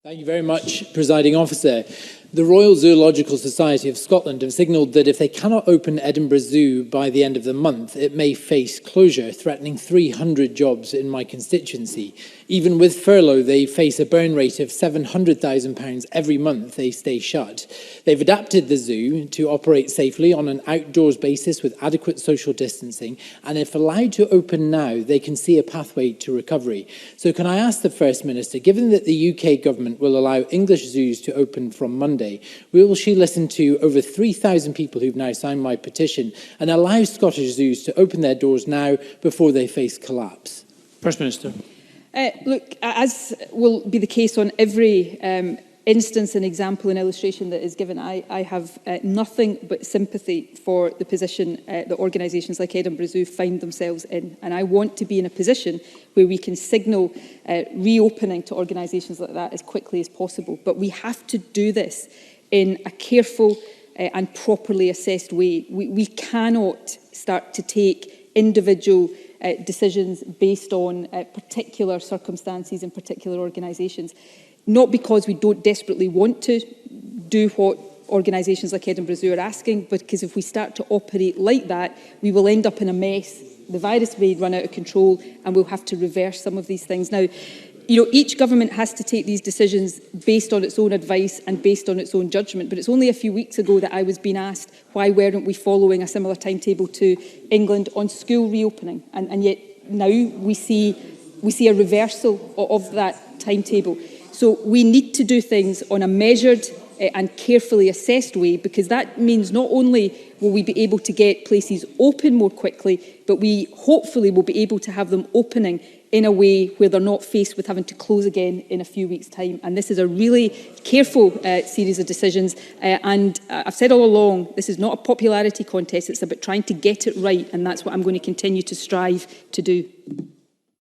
Thank you very much, Presiding Officer. The Royal Zoological Society of Scotland have signalled that if they cannot open Edinburgh Zoo by the end of the month, it may face closure, threatening 300 jobs in my constituency. Even with furlough, they face a burn rate of £700,000 every month they stay shut. They've adapted the zoo to operate safely on an outdoors basis with adequate social distancing, and if allowed to open now, they can see a pathway to recovery. So can I ask the First Minister, given that the UK government will allow English zoos to open from Monday, will she listen to over 3,000 people who've now signed my petition and allow Scottish zoos to open their doors now before they face collapse? First Minister. Look, as will be the case on every instance and example and illustration that is given, I have nothing but sympathy for the position that organisations like Edinburgh Zoo find themselves in. And I want to be in a position where we can signal reopening to organisations like that as quickly as possible. But we have to do this in a careful and properly assessed way. We cannot start to take individual decisions based on particular circumstances and particular organisations. Not because we don't desperately want to do what organisations like Edinburgh Zoo are asking, but because if we start to operate like that, we will end up in a mess. The virus may run out of control and we'll have to reverse some of these things. Now, each government has to take these decisions based on its own advice and based on its own judgment. But it's only a few weeks ago that I was being asked why weren't we following a similar timetable to England on school reopening. And yet now we see a reversal of that timetable. So we need to do things on a measured and carefully assessed way, because that means not only will we be able to get places open more quickly, but we hopefully will be able to have them opening in a way where they're not faced with having to close again in a few weeks' time. And this is a really careful series of decisions. And I've said all along, this is not a popularity contest. It's about trying to get it right. And that's what I'm going to continue to strive to do.